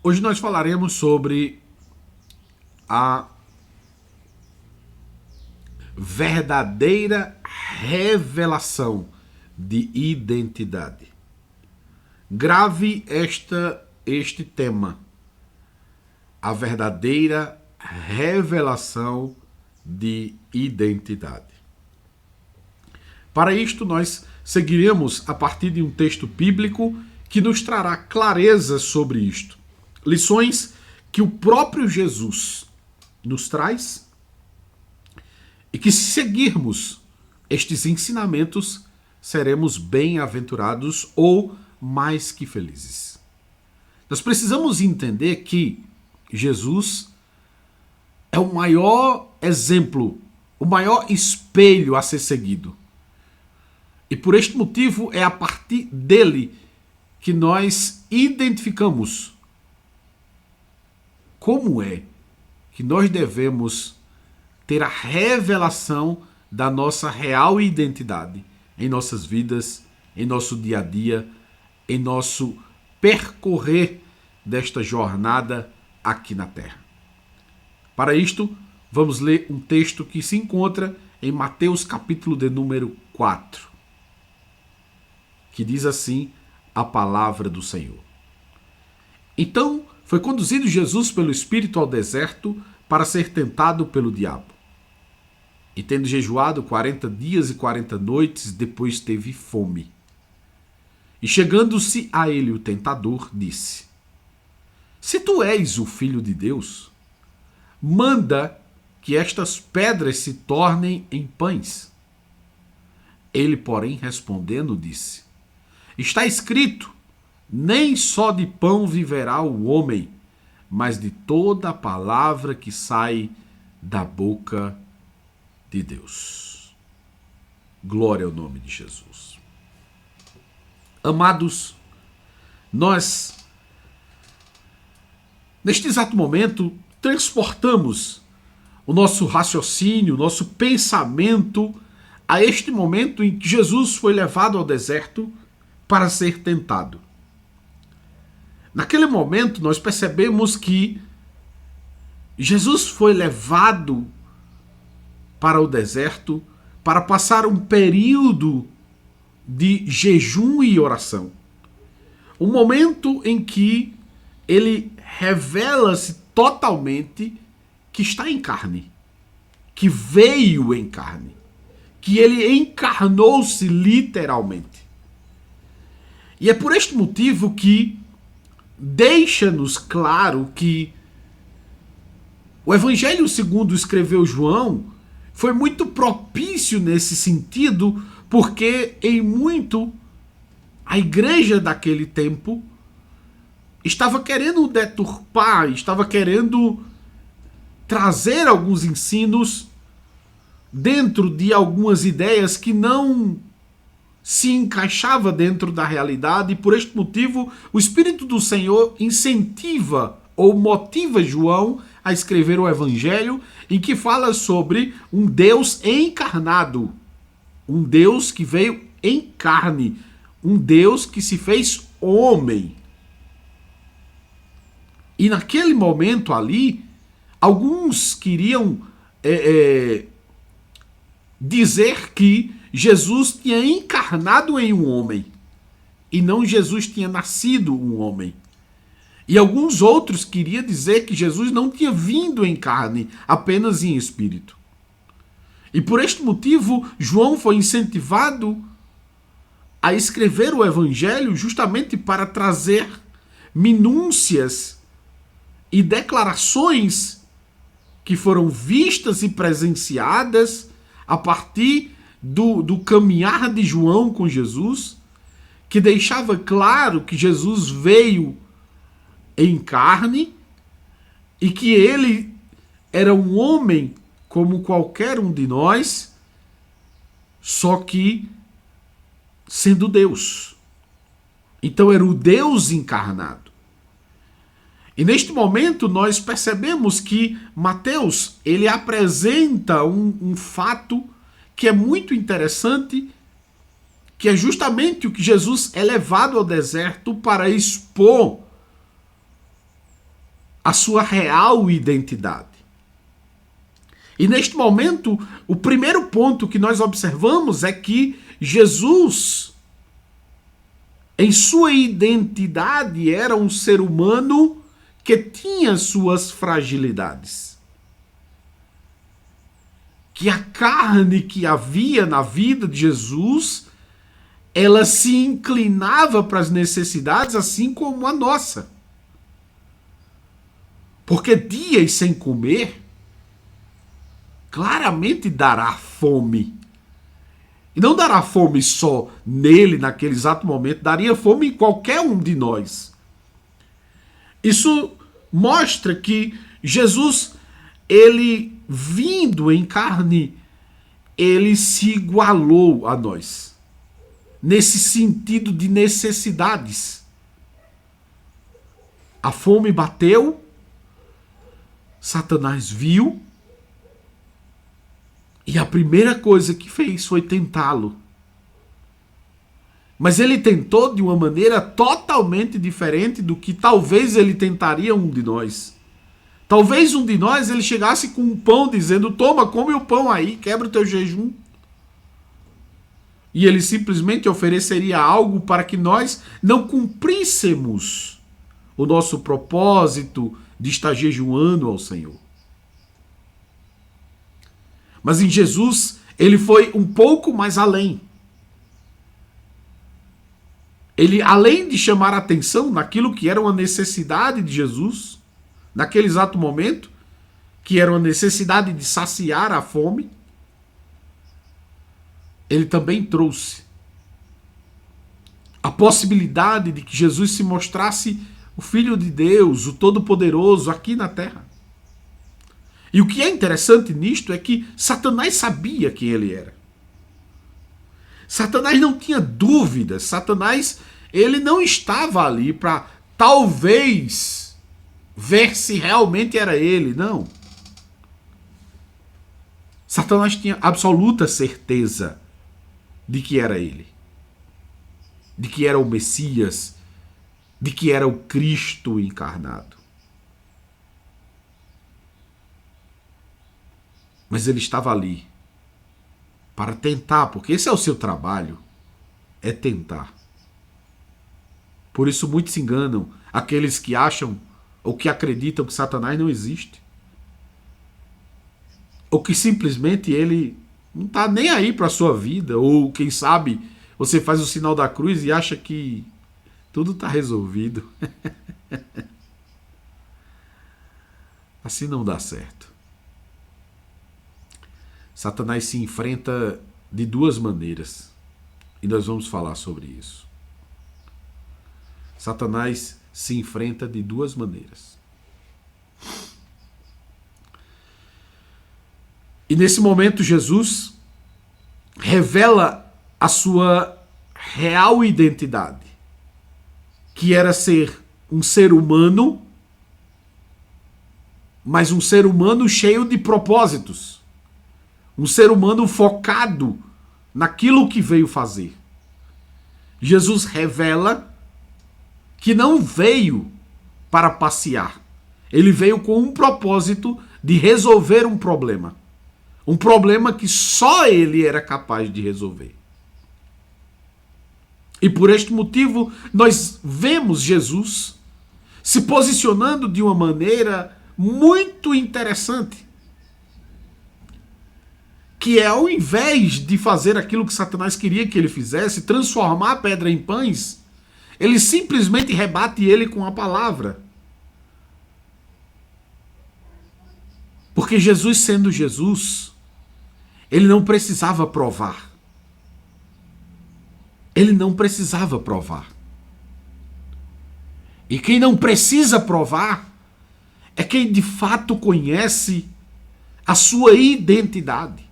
Hoje nós falaremos sobre a verdadeira revelação de identidade. Grave este tema. A verdadeira revelação de identidade. Para isto, nós seguiremos a partir de um texto bíblico que nos trará clareza sobre isto. Lições que o próprio Jesus nos traz e que, se seguirmos estes ensinamentos, seremos bem-aventurados ou mais que felizes. Nós precisamos entender que Jesus é o maior exemplo, o maior espelho a ser seguido. E por este motivo é a partir dele que nós identificamos como é que nós devemos ter a revelação da nossa real identidade em nossas vidas, em nosso dia a dia, em nosso percorrer desta jornada aqui na Terra. Para isto, vamos ler um texto que se encontra em Mateus capítulo de número 4, que diz assim a palavra do Senhor. Então foi conduzido Jesus pelo Espírito ao deserto para ser tentado pelo diabo. E tendo jejuado 40 dias e 40 noites, depois teve fome. E chegando-se a ele o tentador, disse: Se tu és o Filho de Deus, manda que estas pedras se tornem em pães. Ele, porém, respondendo, disse: Está escrito, nem só de pão viverá o homem, mas de toda a palavra que sai da boca de Deus. Glória ao nome de Jesus. Amados, nós, neste exato momento, transportamos o nosso raciocínio, o nosso pensamento a este momento em que Jesus foi levado ao deserto para ser tentado. Naquele momento, nós percebemos que Jesus foi levado para o deserto para passar um período de jejum e oração. Um momento em que ele revela-se totalmente que está em carne, que veio em carne, que ele encarnou-se literalmente. E é por este motivo que deixa-nos claro que o Evangelho segundo escreveu João foi muito propício nesse sentido, porque em muito a igreja daquele tempo estava querendo deturpar, estava querendo trazer alguns ensinos dentro de algumas ideias que não se encaixava dentro da realidade, e por este motivo o Espírito do Senhor incentiva ou motiva João a escrever o Evangelho, em que fala sobre um Deus encarnado, um Deus que veio em carne, um Deus que se fez homem. E naquele momento ali, alguns queriam dizer que Jesus tinha encarnado em um homem e não Jesus tinha nascido um homem. E alguns outros queriam dizer que Jesus não tinha vindo em carne, apenas em espírito. E por este motivo, João foi incentivado a escrever o Evangelho justamente para trazer minúcias e declarações que foram vistas e presenciadas a partir do caminhar de João com Jesus, que deixava claro que Jesus veio em carne e que ele era um homem como qualquer um de nós, só que sendo Deus. Então era o Deus encarnado. E neste momento nós percebemos que Mateus ele apresenta um fato que é muito interessante, que é justamente o que Jesus é levado ao deserto para expor a sua real identidade. E neste momento, o primeiro ponto que nós observamos é que Jesus, em sua identidade, era um ser humano que tinha suas fragilidades. Que a carne que havia na vida de Jesus, ela se inclinava para as necessidades assim como a nossa. Porque dias sem comer claramente dará fome. E não dará fome só nele, naquele exato momento, daria fome em qualquer um de nós. Isso mostra que Jesus, ele vindo em carne, ele se igualou a nós. Nesse sentido de necessidades. A fome bateu, Satanás viu, e a primeira coisa que fez foi tentá-lo. Mas ele tentou de uma maneira totalmente diferente do que talvez ele tentaria um de nós. Talvez um de nós ele chegasse com um pão dizendo: toma, come o pão aí, quebra o teu jejum. E ele simplesmente ofereceria algo para que nós não cumpríssemos o nosso propósito de estar jejuando ao Senhor. Mas em Jesus, ele foi um pouco mais além. Ele, além de chamar a atenção naquilo que era uma necessidade de Jesus, naquele exato momento, que era uma necessidade de saciar a fome, ele também trouxe a possibilidade de que Jesus se mostrasse o Filho de Deus, o Todo-Poderoso, aqui na terra. E o que é interessante nisto é que Satanás sabia quem ele era. Satanás não tinha dúvidas. Satanás, ele não estava ali para talvez ver se realmente era ele, não. Satanás tinha absoluta certeza de que era ele. De que era o Messias, de que era o Cristo encarnado. Mas ele estava ali para tentar, porque esse é o seu trabalho, é tentar. Por isso muitos se enganam, aqueles que acham ou que acreditam que Satanás não existe. Ou que simplesmente ele não está nem aí para a sua vida, ou quem sabe você faz o sinal da cruz e acha que tudo está resolvido. Assim não dá certo. Satanás se enfrenta de duas maneiras. E nós vamos falar sobre isso. Satanás se enfrenta de duas maneiras. E nesse momento Jesus revela a sua real identidade, que era ser um ser humano, mas um ser humano cheio de propósitos. Um ser humano focado naquilo que veio fazer. Jesus revela que não veio para passear. Ele veio com um propósito de resolver um problema. Um problema que só ele era capaz de resolver. E por este motivo, nós vemos Jesus se posicionando de uma maneira muito interessante. Que é, ao invés de fazer aquilo que Satanás queria que ele fizesse, transformar a pedra em pães, ele simplesmente rebate ele com a palavra. Porque Jesus, sendo Jesus, ele não precisava provar. Ele não precisava provar. E quem não precisa provar é quem de fato conhece a sua identidade.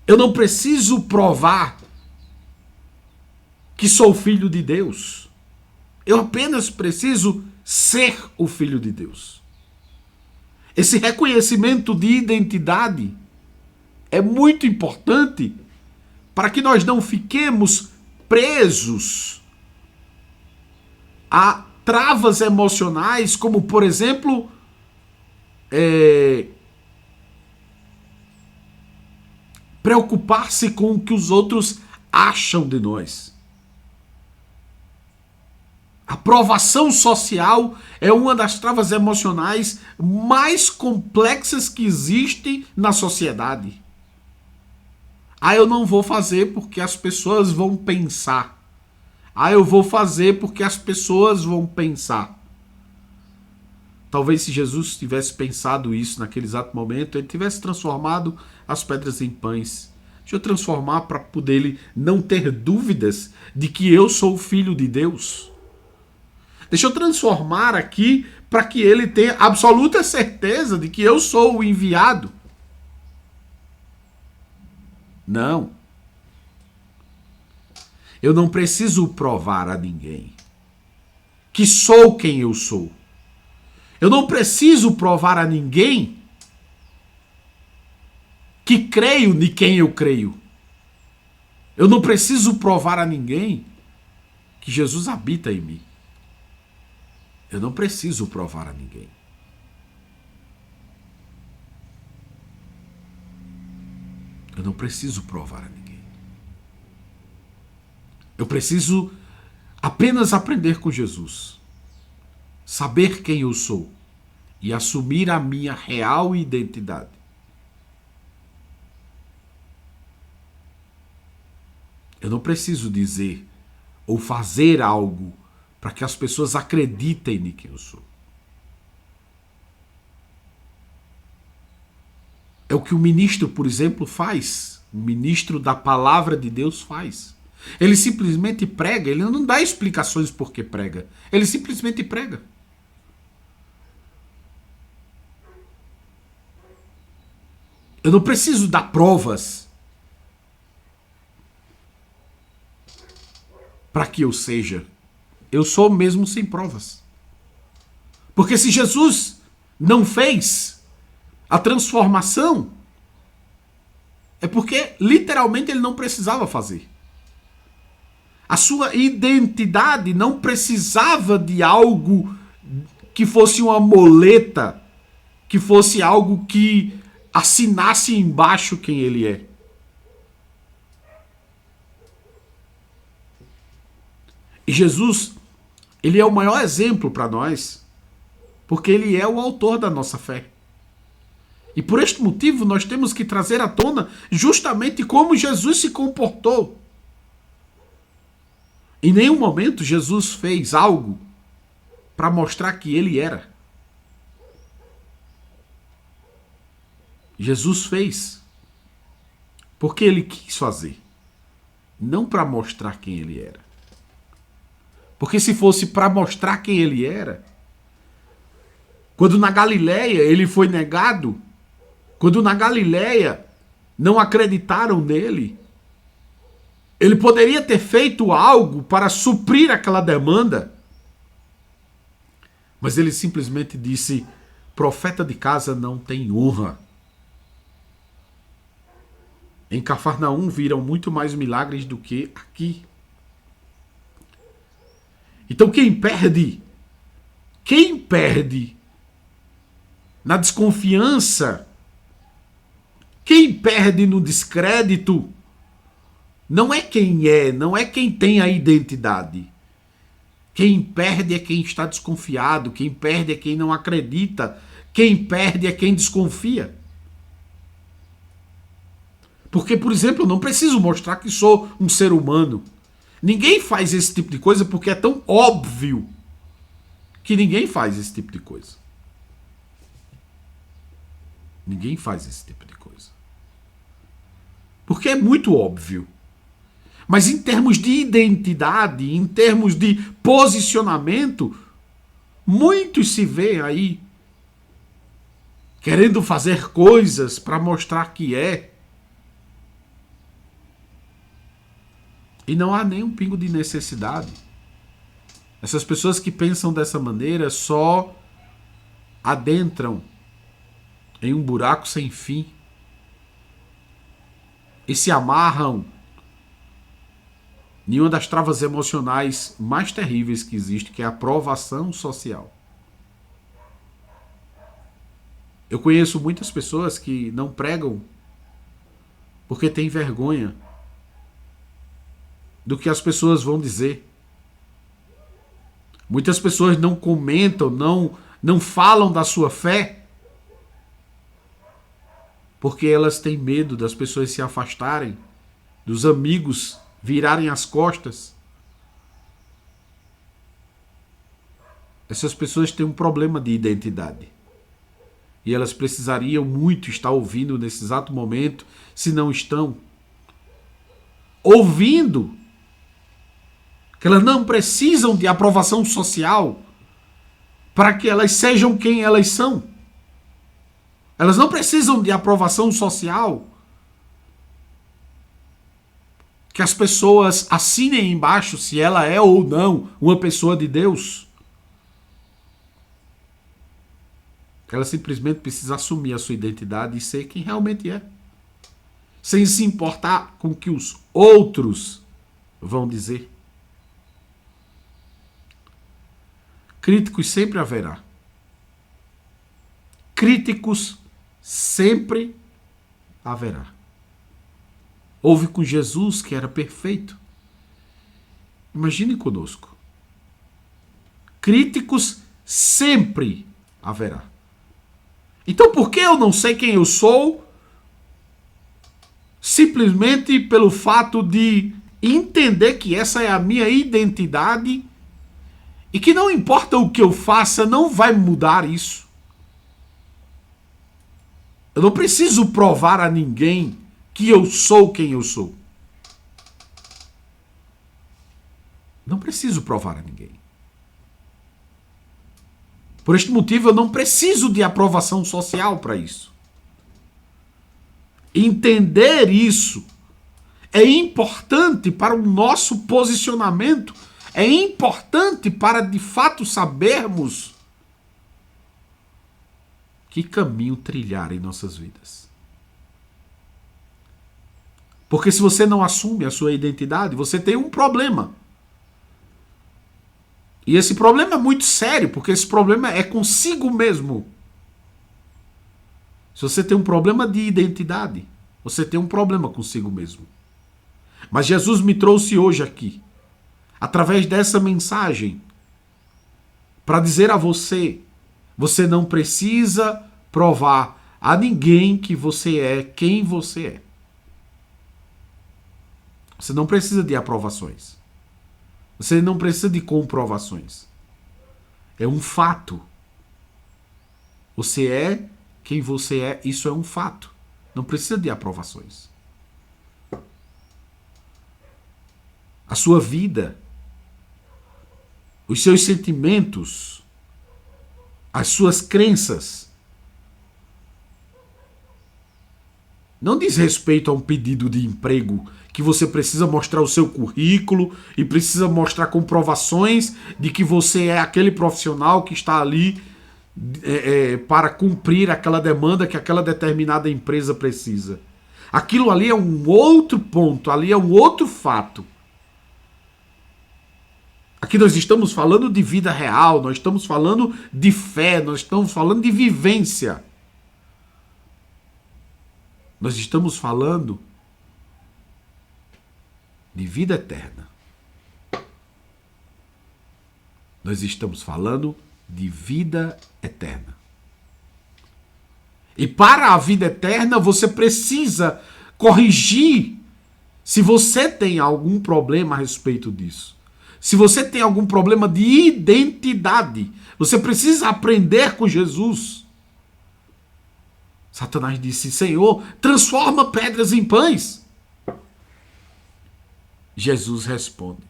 Eu não preciso provar que sou filho de Deus. Eu apenas preciso ser o filho de Deus. Esse reconhecimento de identidade é muito importante para que nós não fiquemos presos a travas emocionais, como por exemplo, preocupar-se com o que os outros acham de nós. A aprovação social é uma das travas emocionais mais complexas que existem na sociedade. Ah, eu não vou fazer porque as pessoas vão pensar. Ah, eu vou fazer porque as pessoas vão pensar. Talvez se Jesus tivesse pensado isso naquele exato momento, ele tivesse transformado as pedras em pães. Deixa eu transformar para poder ele não ter dúvidas de que eu sou o filho de Deus. Deixa eu transformar aqui para que ele tenha absoluta certeza de que eu sou o enviado. Não. Eu não preciso provar a ninguém que sou quem eu sou. Eu não preciso provar a ninguém que creio de quem eu creio. Eu não preciso provar a ninguém que Jesus habita em mim. Eu não preciso provar a ninguém. Eu não preciso provar a ninguém. Eu preciso apenas aprender com Jesus, saber quem eu sou e assumir a minha real identidade. Eu não preciso dizer ou fazer algo para que as pessoas acreditem em quem eu sou. É o que o ministro, por exemplo, faz. O ministro da palavra de Deus faz. Ele simplesmente prega, ele não dá explicações por que prega. Ele simplesmente prega. Eu não preciso dar provas para que eu seja. Eu sou mesmo sem provas. Porque se Jesus não fez a transformação, é porque literalmente ele não precisava fazer. A sua identidade não precisava de algo que fosse uma moleta, que fosse algo que assinasse embaixo quem ele é. E Jesus, ele é o maior exemplo para nós, porque ele é o autor da nossa fé. E por este motivo nós temos que trazer à tona justamente como Jesus se comportou. Em nenhum momento Jesus fez algo para mostrar que ele era. Jesus fez porque ele quis fazer, não para mostrar quem ele era. Porque se fosse para mostrar quem ele era, quando na Galileia ele foi negado, quando na Galileia não acreditaram nele, ele poderia ter feito algo para suprir aquela demanda, mas ele simplesmente disse: profeta de casa não tem honra. Em Cafarnaum viram muito mais milagres do que aqui. Então quem perde na desconfiança, quem perde no descrédito, não é quem tem a identidade. Quem perde é quem está desconfiado, quem perde é quem não acredita, quem perde é quem desconfia. Porque, por exemplo, eu não preciso mostrar que sou um ser humano. Ninguém faz esse tipo de coisa porque é tão óbvio que ninguém faz esse tipo de coisa. Ninguém faz esse tipo de coisa. Porque é muito óbvio. Mas em termos de identidade, em termos de posicionamento, muitos se veem aí querendo fazer coisas para mostrar que é. E não há nem um pingo de necessidade. Essas pessoas que pensam dessa maneira só adentram em um buraco sem fim e se amarram em uma das travas emocionais mais terríveis que existe, que é a aprovação social. Eu conheço muitas pessoas que não pregam porque têm vergonha do que as pessoas vão dizer. Muitas pessoas não comentam, não falam da sua fé, porque elas têm medo das pessoas se afastarem, dos amigos virarem as costas. Essas pessoas têm um problema de identidade. E elas precisariam muito estar ouvindo nesse exato momento, se não estão ouvindo, que elas não precisam de aprovação social para que elas sejam quem elas são. Elas não precisam de aprovação social que as pessoas assinem embaixo se ela é ou não uma pessoa de Deus. Ela simplesmente precisa assumir a sua identidade e ser quem realmente é, sem se importar com o que os outros vão dizer. Críticos sempre haverá. Críticos sempre haverá. Houve com Jesus, que era perfeito. Imagine conosco. Críticos sempre haverá. Então por que eu não sei quem eu sou? Simplesmente pelo fato de entender que essa é a minha identidade e que não importa o que eu faça, não vai mudar isso. Eu não preciso provar a ninguém que eu sou quem eu sou. Não preciso provar a ninguém. Por este motivo, eu não preciso de aprovação social para isso. Entender isso é importante para o nosso posicionamento, é importante para de fato sabermos que caminho trilhar em nossas vidas. Porque se você não assume a sua identidade, você tem um problema. E esse problema é muito sério, porque esse problema é consigo mesmo. Se você tem um problema de identidade, você tem um problema consigo mesmo. Mas Jesus me trouxe hoje aqui, através dessa mensagem, para dizer a você, você não precisa provar a ninguém que você é quem você é. Você não precisa de aprovações. Você não precisa de comprovações. É um fato. Você é quem você é, isso é um fato. Não precisa de aprovações. A sua vida, os seus sentimentos, as suas crenças, não diz respeito a um pedido de emprego que você precisa mostrar o seu currículo e precisa mostrar comprovações de que você é aquele profissional que está ali para cumprir aquela demanda que aquela determinada empresa precisa. Aquilo ali é um outro ponto, ali é um outro fato. Aqui nós estamos falando de vida real, nós estamos falando de fé, nós estamos falando de vivência. Nós estamos falando de vida eterna. Nós estamos falando de vida eterna. E para a vida eterna você precisa corrigir se você tem algum problema a respeito disso. Se você tem algum problema de identidade, você precisa aprender com Jesus. Satanás disse: Senhor, transforma pedras em pães. Jesus responde: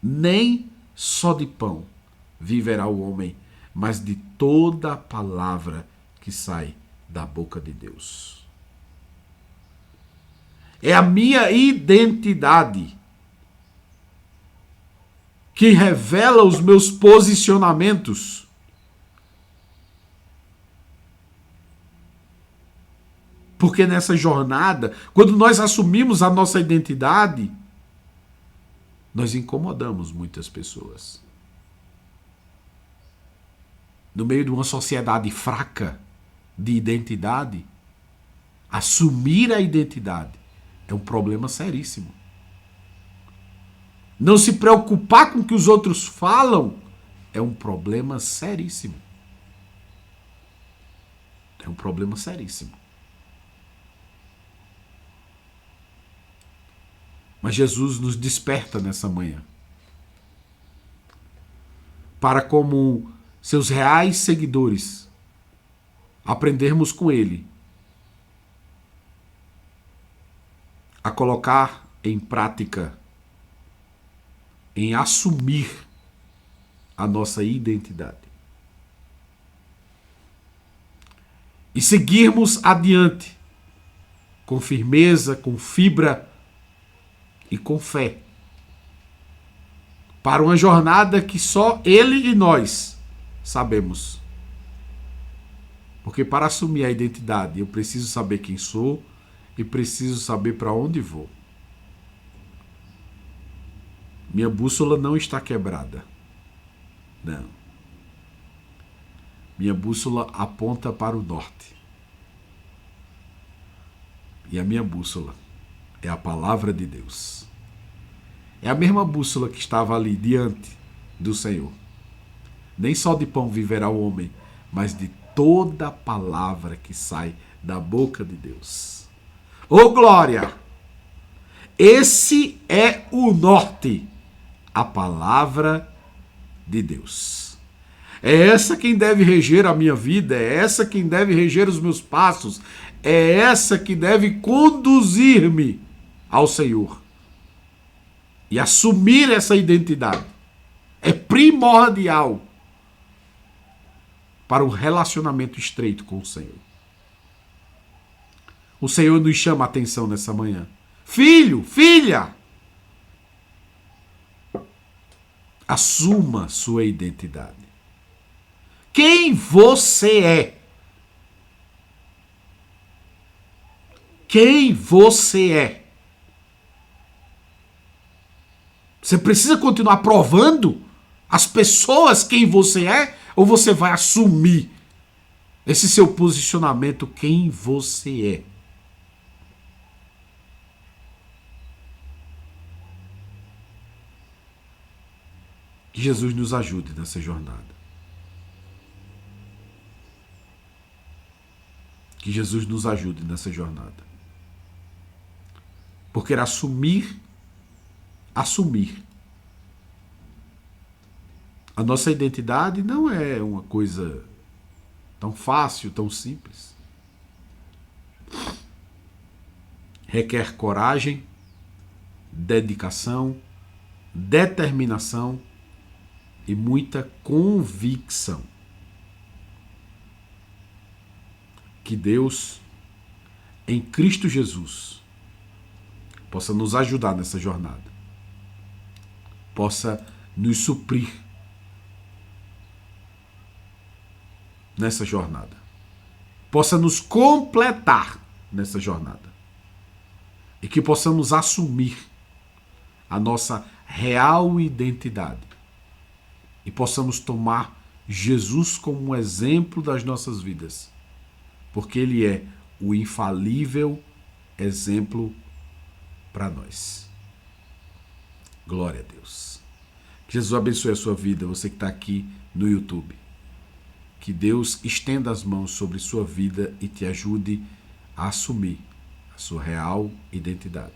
nem só de pão viverá o homem, mas de toda a palavra que sai da boca de Deus. É a minha identidade que revela os meus posicionamentos. Porque nessa jornada, quando nós assumimos a nossa identidade, nós incomodamos muitas pessoas. No meio de uma sociedade fraca de identidade, assumir a identidade é um problema seríssimo. Não se preocupar com o que os outros falam é um problema seríssimo. É um problema seríssimo. Mas Jesus nos desperta nessa manhã para, como seus reais seguidores, aprendermos com Ele a colocar em prática, em assumir a nossa identidade. E seguirmos adiante com firmeza, com fibra e com fé, para uma jornada que só Ele e nós sabemos. Porque para assumir a identidade, eu preciso saber quem sou e preciso saber para onde vou. Minha bússola não está quebrada. Não. Minha bússola aponta para o norte. E a minha bússola é a palavra de Deus. É a mesma bússola que estava ali diante do Senhor. Nem só de pão viverá o homem, mas de toda palavra que sai da boca de Deus. Ô glória! Esse é o norte, a palavra de Deus. É essa quem deve reger a minha vida, é essa quem deve reger os meus passos, é essa que deve conduzir-me ao Senhor. E assumir essa identidade é primordial para o relacionamento estreito com o Senhor. O Senhor nos chama a atenção nessa manhã. Filho, filha, assuma sua identidade. Quem você é? Quem você é? Você precisa continuar provando às pessoas quem você é? Ou você vai assumir esse seu posicionamento, quem você é? Que Jesus nos ajude nessa jornada. Que Jesus nos ajude nessa jornada. Porque assumir a nossa identidade não é uma coisa tão fácil, tão simples. Requer coragem, dedicação, determinação e muita convicção. Que Deus, em Cristo Jesus, possa nos ajudar nessa jornada. Possa nos suprir nessa jornada. Possa nos completar nessa jornada. E que possamos assumir a nossa real identidade. E possamos tomar Jesus como um exemplo das nossas vidas. Porque Ele é o infalível exemplo para nós. Glória a Deus. Que Jesus abençoe a sua vida, você que está aqui no YouTube. Que Deus estenda as mãos sobre sua vida e te ajude a assumir a sua real identidade.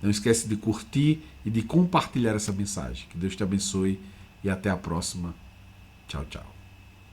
Não esquece de curtir e de compartilhar essa mensagem. Que Deus te abençoe e até a próxima. Tchau, tchau.